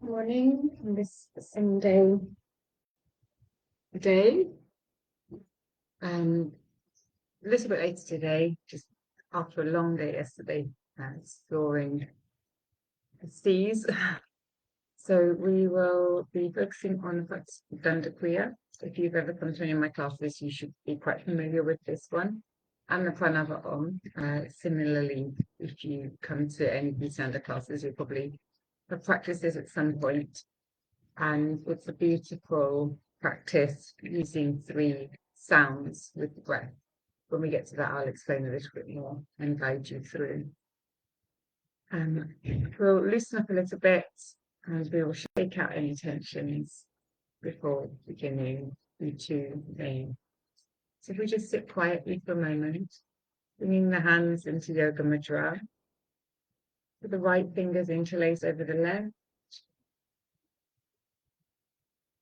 Morning on this Sunday day. A little bit later today, just after a long day yesterday, exploring the seas. So we will be focusing on what's Dhanda kriya. If you've ever come to any of my classes, you should be quite familiar with this one. And the Pranava AUM. Similarly, if you come to any of these Dhanda classes, you'll probably have practiced this at some point. And it's a beautiful practice using three sounds with the breath. When we get to that, I'll explain a little bit more and guide you through. We'll loosen up a little bit and we will shake out any tensions before beginning the two main. So if we just sit quietly for a moment, bringing the hands into Yoga Mudra, with the right fingers interlace over the left,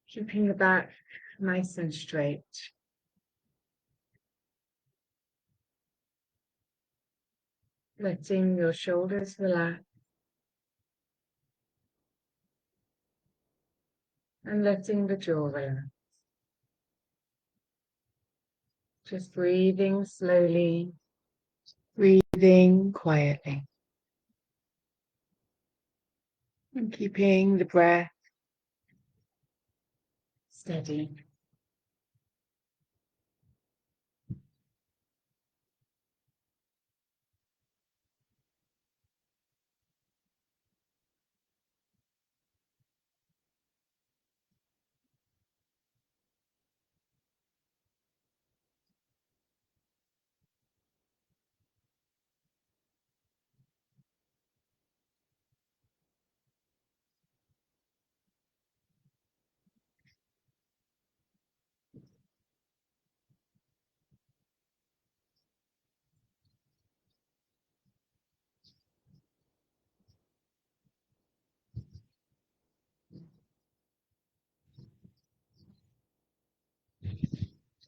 keeping the back nice and straight. Letting your shoulders relax and letting the jaw relax. Just breathing slowly, breathing quietly, and keeping the breath steady.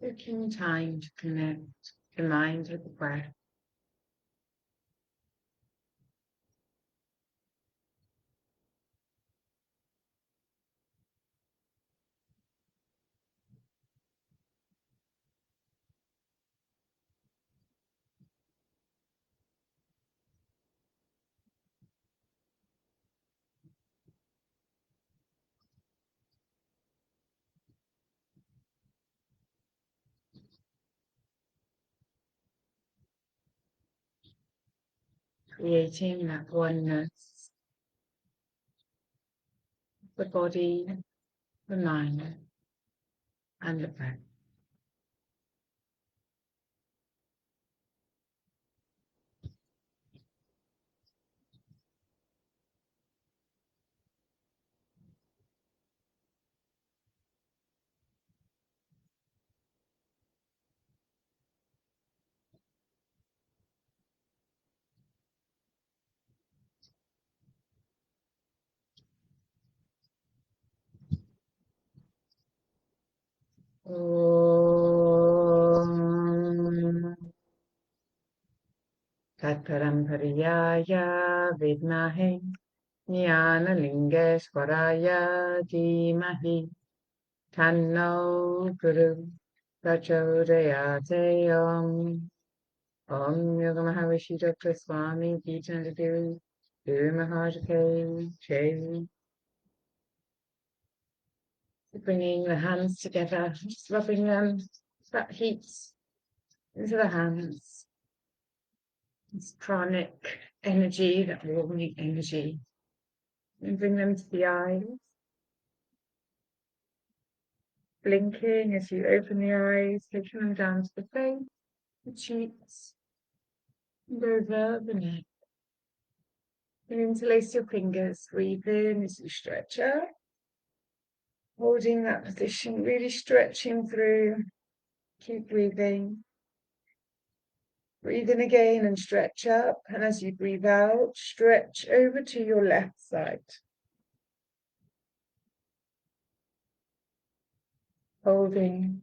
Taking time to connect the mind with the breath. Creating that oneness, the body, the mind, and the breath. Om Tat Parampariyaya Vidmahe Jnanalingeshwaraya Dhimahi Tanno Guru Prachodayate Om Yoga Maharishi Dr. Swami Gitanjali Guru Mahajake Jai. Bringing the hands together, just rubbing them, that heat into the hands. This pranic energy, that warming energy. And bring them to the eyes. Blinking as you open the eyes, taking them down to the face, the cheeks, and over the neck. And interlace your fingers, breathe in as you stretch out. Holding that position, really stretching through. Keep breathing. Breathe in again and stretch up. And as you breathe out, stretch over to your left side. Holding.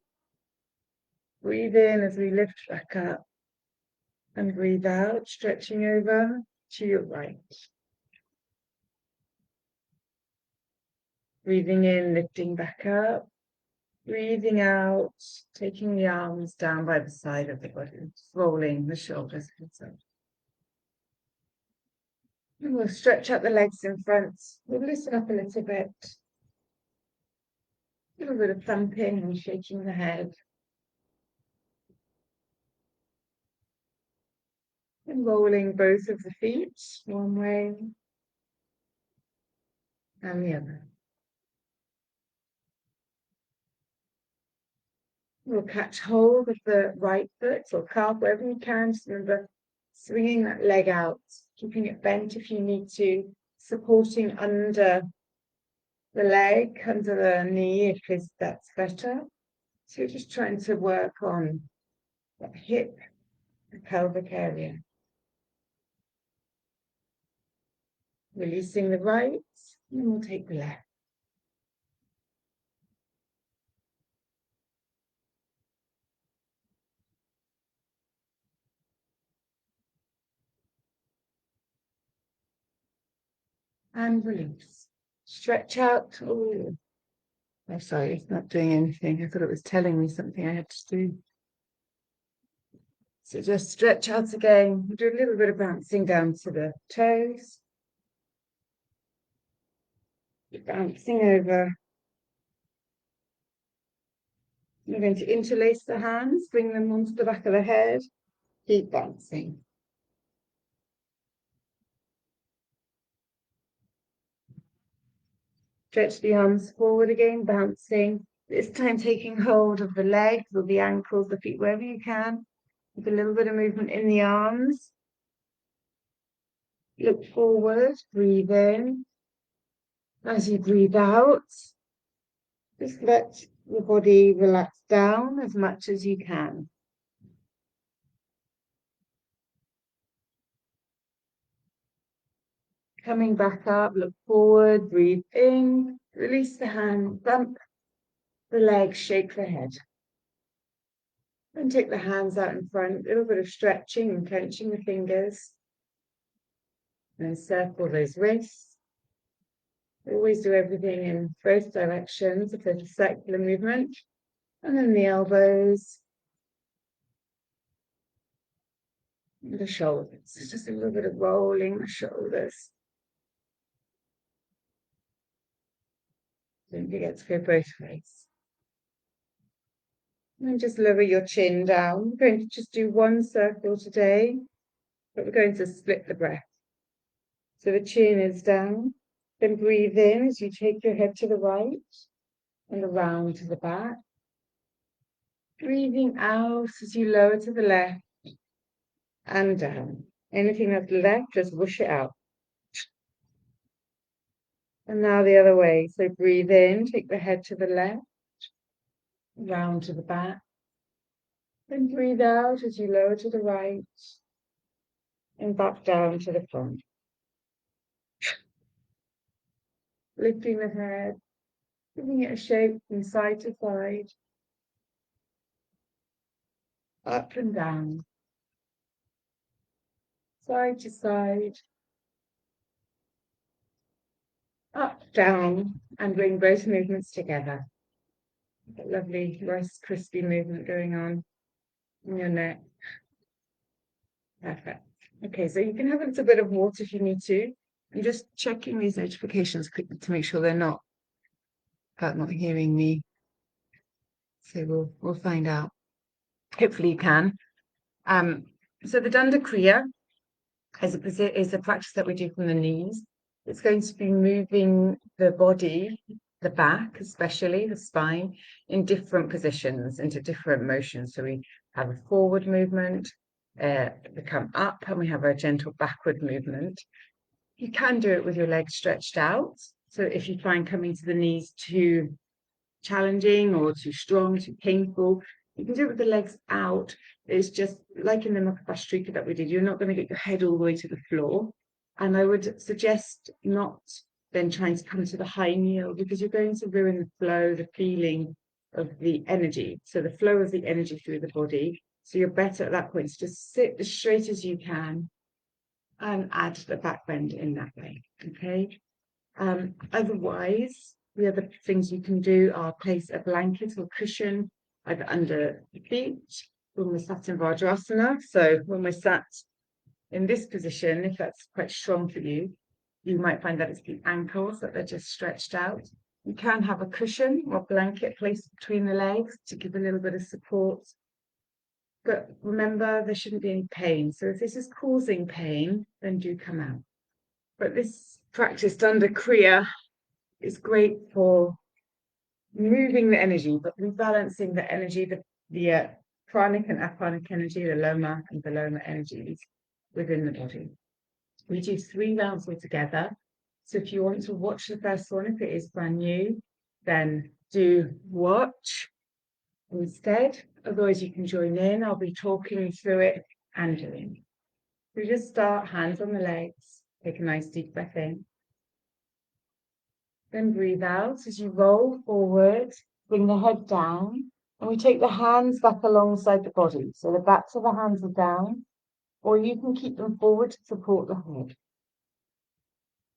Breathe in as we lift back up. And breathe out, stretching over to your right. Breathing in, lifting back up. Breathing out, taking the arms down by the side of the body, rolling the shoulders. And we'll stretch out the legs in front. We'll loosen up a little bit. A little bit of thumping and shaking the head. And rolling both of the feet one way and the other. We'll catch hold of the right foot or calf, wherever you can. Just remember swinging that leg out, keeping it bent if you need to, supporting under the leg, under the knee if that's better. So you're just trying to work on the hip, the pelvic area. Releasing the right, and we'll take the left. And release. Stretch out. Oh, I'm sorry, it's not doing anything. I thought it was telling me something I had to do. So just stretch out again. Do a little bit of bouncing down to the toes. Bouncing over. You're going to interlace the hands, bring them onto the back of the head. Keep bouncing. Stretch the arms forward again, bouncing. This time taking hold of the legs or the ankles, the feet, wherever you can. With a little bit of movement in the arms. Look forward, breathe in. As you breathe out, just let your body relax down as much as you can. Coming back up, look forward, breathe in, release the hand, bump the legs, shake the head. And take the hands out in front, a little bit of stretching and clenching the fingers. And circle those wrists. Always do everything in both directions if there's a circular movement. And then the elbows. And the shoulders. Just a little bit of rolling the shoulders. Don't forget to go both ways. And just lower your chin down. We're going to just do one circle today, but we're going to split the breath. So the chin is down. Then breathe in as you take your head to the right and around to the back. Breathing out as you lower to the left and down. Anything that's left, just whoosh it out. And now the other way. So breathe in, take the head to the left, round to the back. Then breathe out as you lower to the right and back down to the front. Lifting the head, giving it a shape from side to side, up and down, side to side, up, down, and bring both movements together. That lovely, nice, crispy movement going on in your neck. Perfect. Okay, so you can have a little bit of water if you need to. I'm just checking these notifications quickly to make sure they're not hearing me. So we'll find out. Hopefully you can. So the Dhanda kriya is a practice that we do from the knees. It's going to be moving the body, the back, especially the spine, in different positions, into different motions. So we have a forward movement, we come up, and we have a gentle backward movement. You can do it with your legs stretched out. So if you find coming to the knees too challenging or too strong, too painful, you can do it with the legs out. It's just like in the Mukha that we did. You're not going to get your head all the way to the floor. And I would suggest not then trying to come to the high kneel, because you're going to ruin the flow, the feeling of the energy. So the flow of the energy through the body. So you're better at that point to just sit as straight as you can and add the back bend in that way. Okay. Otherwise, The other things you can do are place a blanket or cushion either under the feet when we're sat in Vajrasana. So when we're sat in this position, if that's quite strong for you, you might find that it's the ankles that they're just stretched out. You can have a cushion or blanket placed between the legs to give a little bit of support. But remember, there shouldn't be any pain. So if this is causing pain, then do come out. But this practice, Dhanda Kriya, is great for moving the energy, but rebalancing the energy, the pranic and apanic energy, the loma and viloma energies within the body. We do 3 rounds altogether. So if you want to watch the first one, if it is brand new, then do watch instead. Otherwise, you can join in. I'll be talking through it and doing. We just start, hands on the legs. Take a nice deep breath in. Then breathe out as you roll forward, bring the head down, and we take the hands back alongside the body. So the backs of the hands are down, or you can keep them forward to support the head.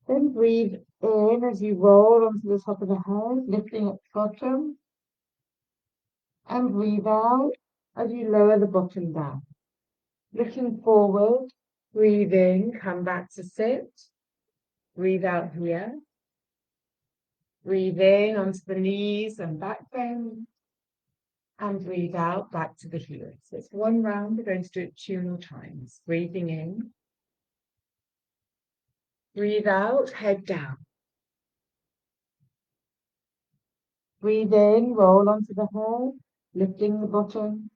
Then breathe in as you roll onto the top of the head, lifting at the bottom. And breathe out as you lower the bottom down. Looking forward, breathe in, come back to sit. Breathe out here. Breathe in onto the knees and back bend. And breathe out back to the heels. So it's 1 round. We're going to do it 2 more times. Breathing in. Breathe out, head down. Breathe in, roll onto the head, lifting the bottom.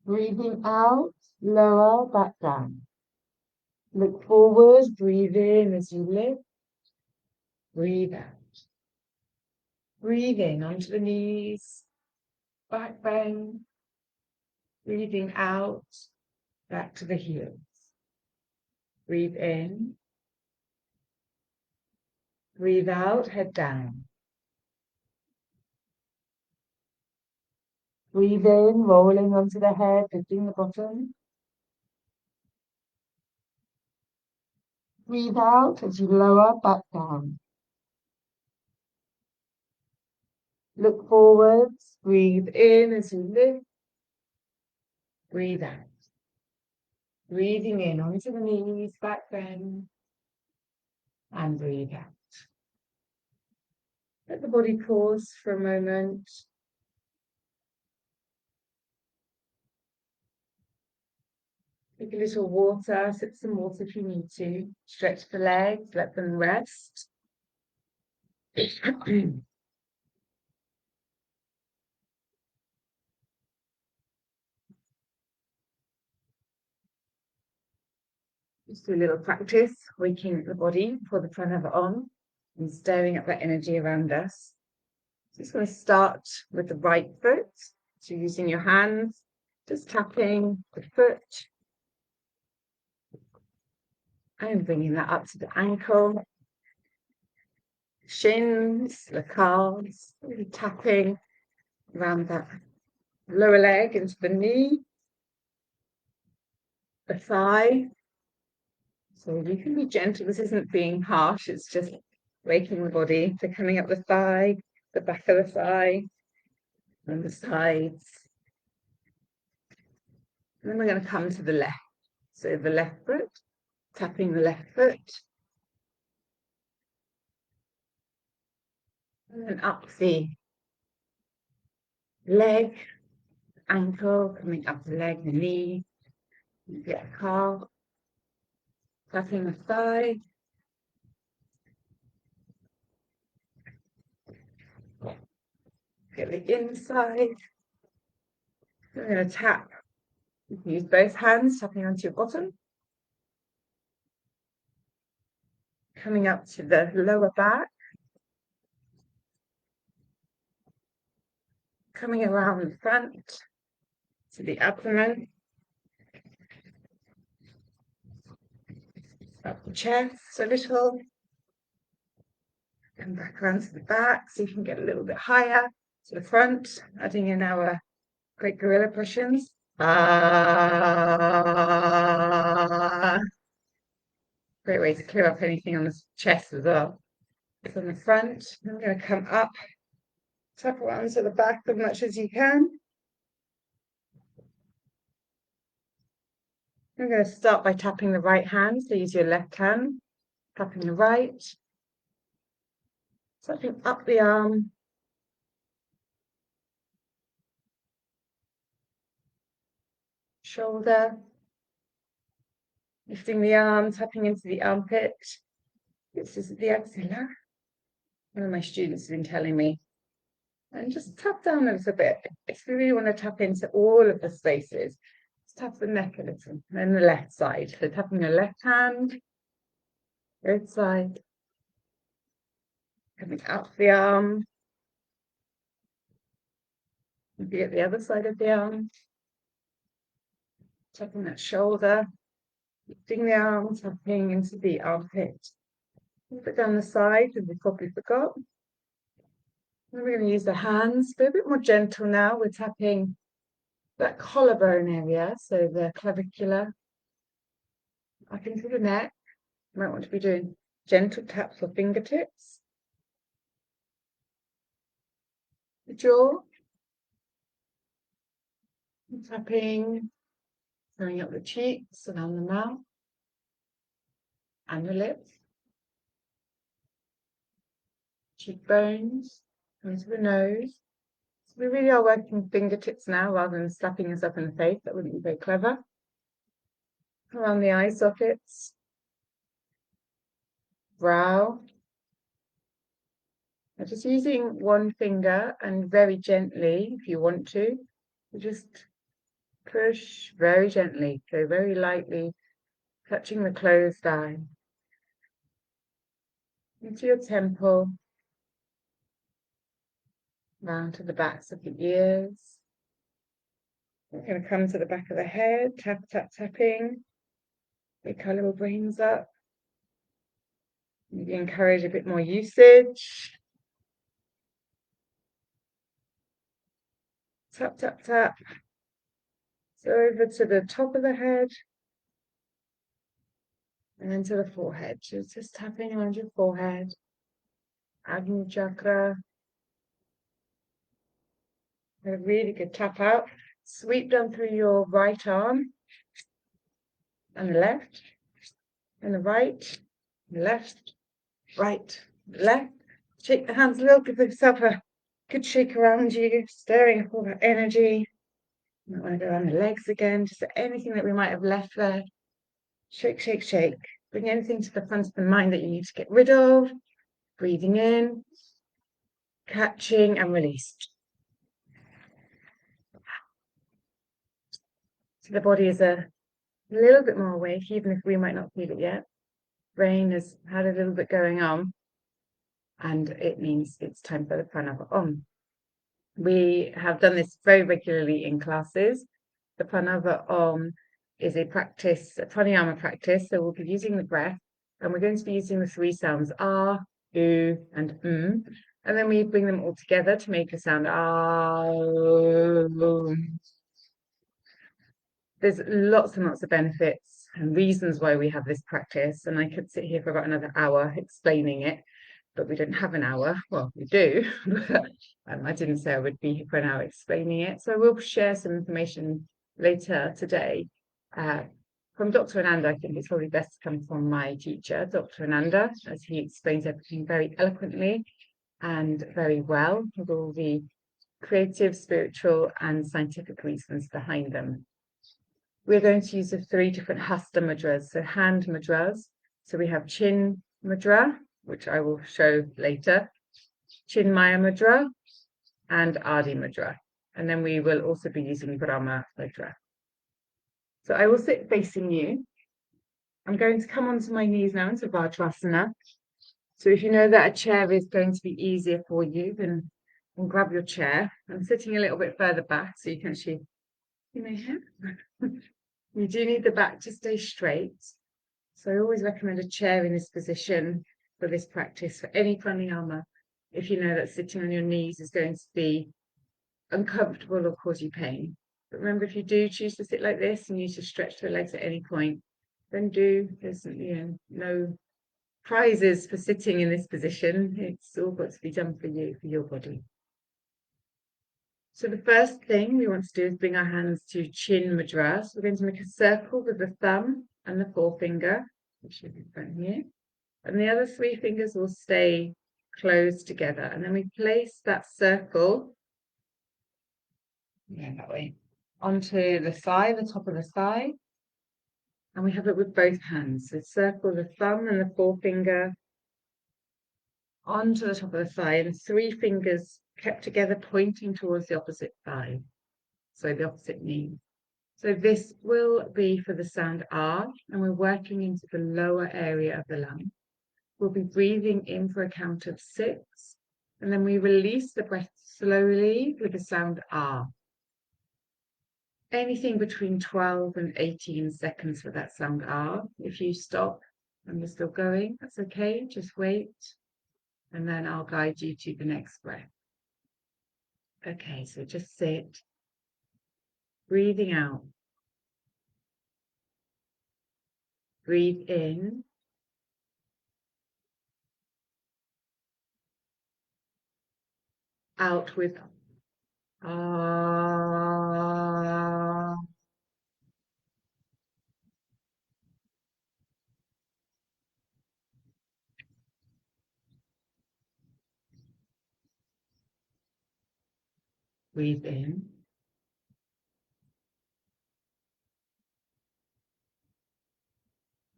Breathing out, lower, back down. Look forward, breathe in as you lift. Breathe out. Breathing onto the knees, back bend. Breathing out, back to the heels. Breathe in. Breathe out, head down. Breathe in, rolling onto the head, lifting the bottom. Breathe out as you lower, back down. Look forwards, breathe in as you lift. Breathe out. Breathing in onto the knees, back bend. And breathe out. Let the body pause for a moment. Take a little water, sip some water if you need to. Stretch the legs, let them rest. Just do a little practice, waking the body for the Pranava AUM and stirring up that energy around us. Just going to start with the right foot. So using your hands, just tapping the foot and bringing that up to the ankle, shins, the calves, really tapping around that lower leg into the knee, the thigh. So you can be gentle. This isn't being harsh. It's just waking the body. So coming up the thigh, the back of the thigh, and the sides. And then we're going to come to the left. So the left foot, tapping the left foot. And then up the leg, ankle, coming up the leg, the knee, the calf, tapping the thigh. Get the inside. We're going to tap. You can use both hands, tapping onto your bottom. Coming up to the lower back. Coming around the front to the abdomen. Up the chest a little. Come back around to the back so you can get a little bit higher to the front, adding in our great gorilla pushes. Great way to clear up anything on the chest as well. from the front. I'm going to come up, tap around to the back as much as you can. I'm going to start by tapping the right hand, so use your left hand, tapping the right, tapping up the arm, shoulder, lifting the arm, tapping into the armpit. This is the axilla. One of my students has been telling me. And just tap down a little bit. If you really want to tap into all of the spaces, just tap the neck a little. And then the left side. So tapping the left hand, both sides, coming up the arm. Maybe at the other side of the arm. Tapping that shoulder, lifting the arm, tapping into the armpit. Move it down the side, and we probably forgot. And we're going to use the hands, but a bit more gentle now. We're tapping that collarbone area, so the clavicular, up into the neck. You might want to be doing gentle taps for fingertips. The jaw. Tapping, going up the cheeks, around the mouth, and the lips. Cheekbones, into the nose. So we really are working fingertips now rather than slapping us up in the face. That wouldn't be very clever. Around the eye sockets. Brow. Now just using one finger and very gently, if you want to, just push very gently, so very lightly, touching the closed eye. Into your temple, round to the backs of the ears. We're going to come to the back of the head, tap, tap, tapping. Wake our little brains up. Maybe encourage a bit more usage. Tap, tap, tap. So over to the top of the head. And then to the forehead. Just tapping around your forehead. Agni chakra. A really good tap out. Sweep down through your right arm. And the left. And the right. Left. Right. Left. Shake the hands a little. Give yourself a good shake around you. Stirring up all that energy. You might want to go around the legs again. Just anything that we might have left there. Shake, shake, shake. Bring anything to the front of the mind that you need to get rid of. Breathing in. Catching and release. So the body is a little bit more awake, even if we might not feel it yet. Brain has had a little bit going on, and it means it's time for the Pranava AUM. We have done this very regularly in classes. The Pranava AUM is a practice, a pranayama practice, so we'll be using the breath, and we're going to be using the three sounds R, U, and and then we bring them all together to make a sound There's lots and lots of benefits and reasons why we have this practice, and I could sit here for about another hour explaining it, but we don't have an hour. Well, we do, but I didn't say I would be here for an hour explaining it. So I will share some information later today. From Dr. Ananda, I think it's probably best to come from my teacher, Dr. Ananda, as he explains everything very eloquently and very well, with all the creative, spiritual, and scientific reasons behind them. We're going to use the three different hasta mudras, so hand mudras. So we have Chin mudra, which I will show later, Chinmaya mudra, and Adi mudra. And then we will also be using Brahma mudra. So I will sit facing you. I'm going to come onto my knees now into Vajrasana. So if you know that a chair is going to be easier for you, then grab your chair. I'm sitting a little bit further back so you can actually see my head. You do need the back to stay straight. So I always recommend a chair in this position for this practice, for any pranayama, if you know that sitting on your knees is going to be uncomfortable or cause you pain. But remember, if you do choose to sit like this and you need to stretch the legs at any point, then do. There's no prizes for sitting in this position. It's all got to be done for you, for your body. So the first thing we want to do is bring our hands to Chin Mudra. So we're going to make a circle with the thumb and the forefinger, which is in front here. And the other three fingers will stay closed together. And then we place that circle, that way, onto the thigh, the top of the thigh. And we have it with both hands. So circle the thumb and the forefinger onto the top of the thigh, and three fingers kept together pointing towards the opposite thigh, so the opposite knee. So this will be for the sound R, and we're working into the lower area of the lung. We'll be breathing in for a count of 6, and then we release the breath slowly with the sound R. Anything between 12 and 18 seconds for that sound R. If you stop and you're still going, that's okay, just wait, and then I'll guide you to the next breath. Okay, so just sit, breathing out. Breathe in. Out with ah. Breathe in.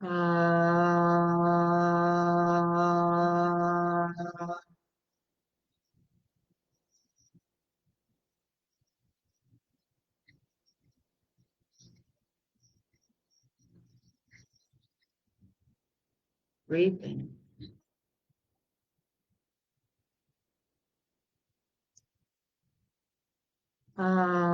Ah. Breathe in. Ah.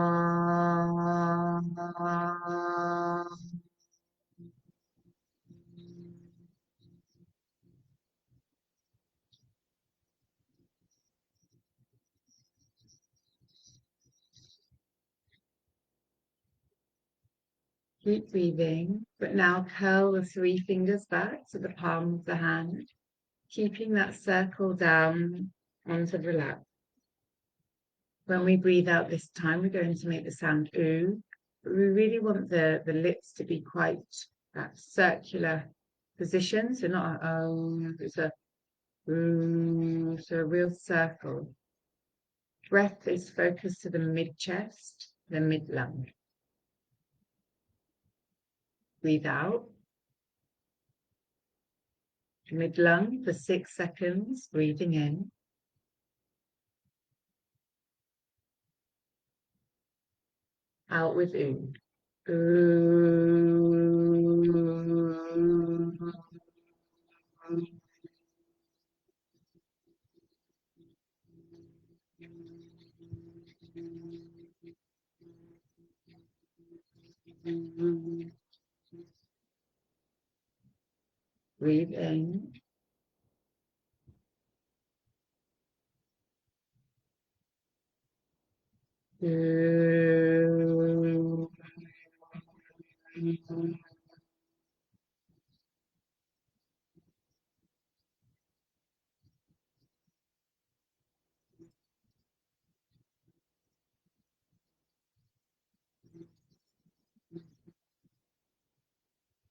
Keep breathing, but now curl the three fingers back to the palm of the hand, keeping that circle down onto the lap. When we breathe out this time, we're going to make the sound oo. But we really want the lips to be quite that circular position. So not a oh, it's a ooh, so a real circle. Breath is focused to the mid-chest, the mid-lung. Breathe out. Mid-lung for 6 seconds, breathing in. Out with oo. Ooh. Breathe in.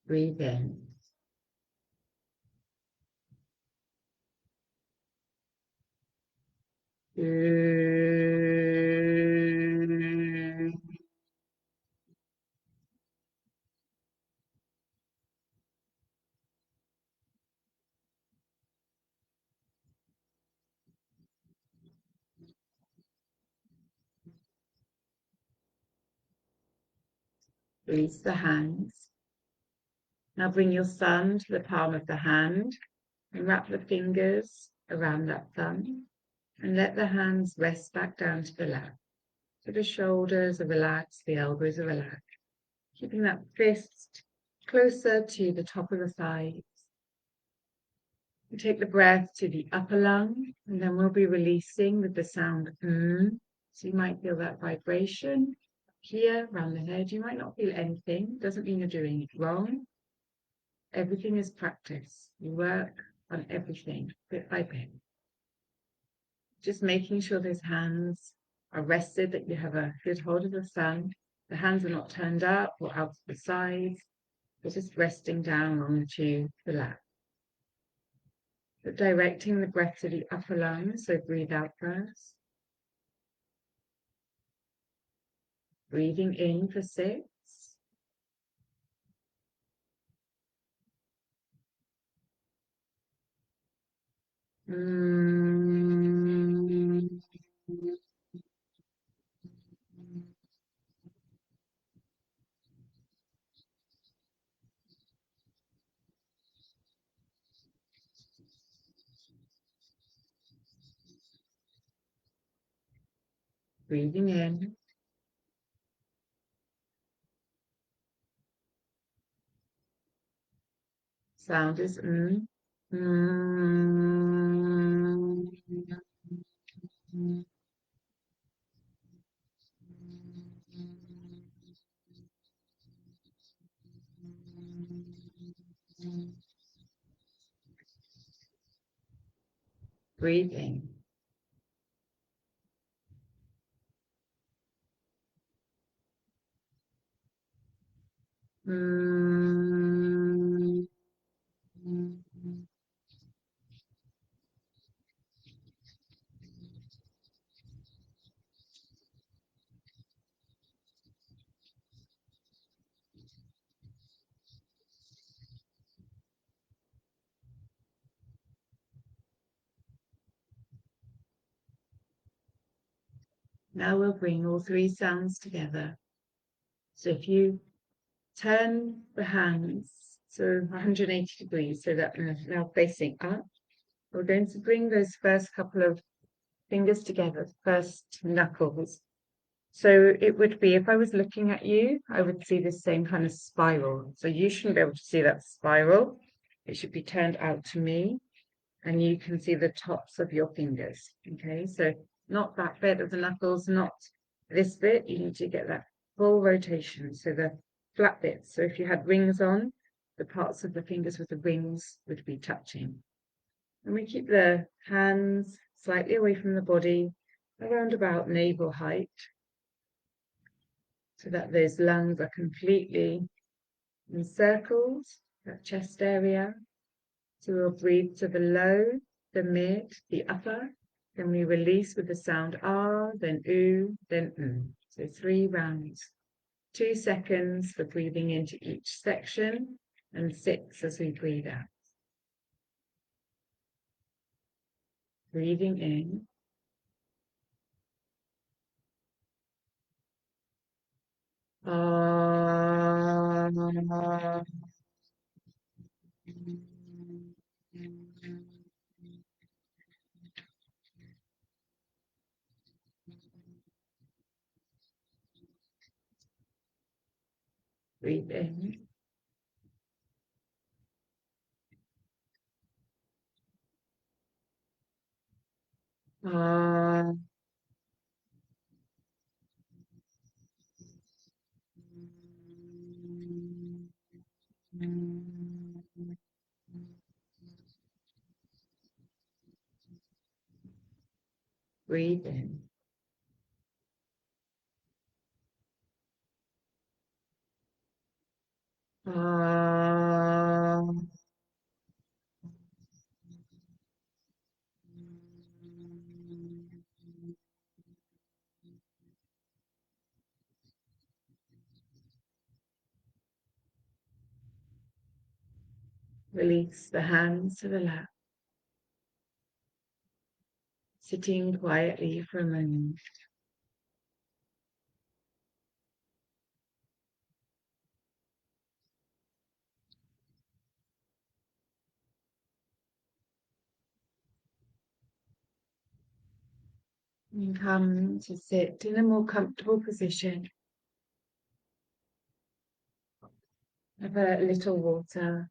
Breathe in. Release the hands. Now bring your thumb to the palm of the hand and wrap the fingers around that thumb and let the hands rest back down to the lap. So the shoulders are relaxed, the elbows are relaxed, keeping that fist closer to the top of the thighs. We take the breath to the upper lung, and then we'll be releasing with the sound So you might feel that vibration here around the head. You might not feel anything. Doesn't mean you're doing it wrong. Everything is practice. You work on everything, bit by bit. Just making sure those hands are rested, that you have a good hold of the sun. The hands are not turned up or out to the sides. They're just resting down onto the lap. But directing the breath to the upper lungs, so breathe out first. Breathing in for 6. Breathing in. Sound is Breathing. Now we'll bring all 3 sounds together. So if you turn the hands so 180 degrees so that they're now facing up, we're going to bring those first couple of fingers together, first knuckles. So it would be, if I was looking at you, I would see this same kind of spiral. So you shouldn't be able to see that spiral. It should be turned out to me, and you can see the tops of your fingers. Okay, so not that bit of the knuckles, not this bit. You need to get that full rotation, so the flat bits. So if you had rings on, the parts of the fingers with the rings would be touching. And we keep the hands slightly away from the body, around about navel height, so that those lungs are completely encircled, that chest area. So we'll breathe to the low, the mid, the upper. Then we release with the sound R, then U, then M. So 3 rounds. 2 seconds for breathing into each section, and 6 as we breathe out. Breathing in. Breathe in. Breathe in. Release the hands to the lap. Sitting quietly for a moment. And come to sit in a more comfortable position. Have a little water.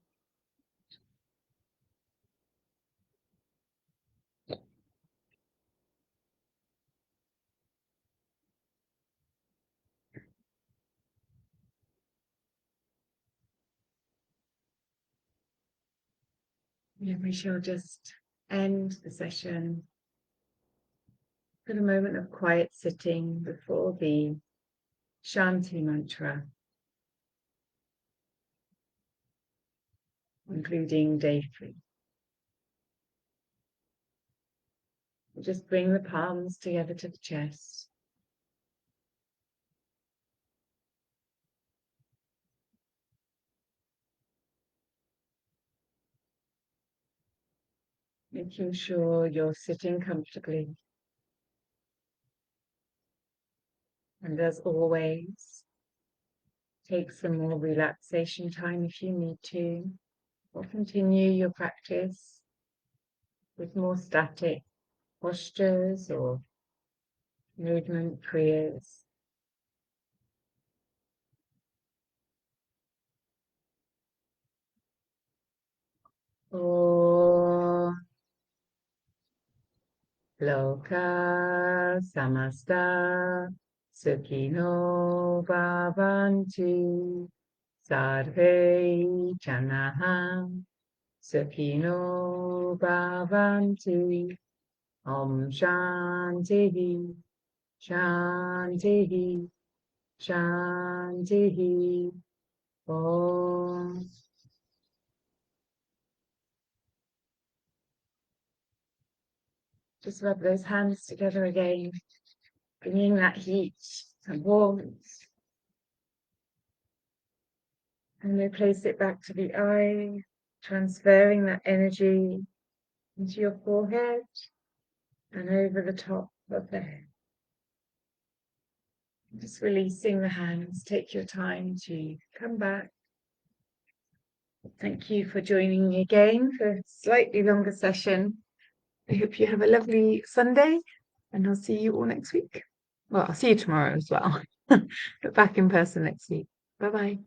And we shall just end the session with a moment of quiet sitting before the Shanti mantra, including day 3. We'll just bring the palms together to the chest. Making sure you're sitting comfortably. And as always, take some more relaxation time if you need to, or continue your practice with more static postures or movement kriyas. Om Loka Samasta Sukhino Bhavantu Sarve Janaha Sukhino Bhavantu. Om Shanti Shanti Shanti Om. Just rub those hands together again, bringing that heat and warmth, and we place it back to the eye, transferring that energy into your forehead and over the top of the head. Just releasing the hands. Take your time to come back. Thank you for joining me again for a slightly longer session. I hope you have a lovely Sunday, and I'll see you all next week. Well, I'll see you tomorrow as well, but back in person next week. Bye-bye.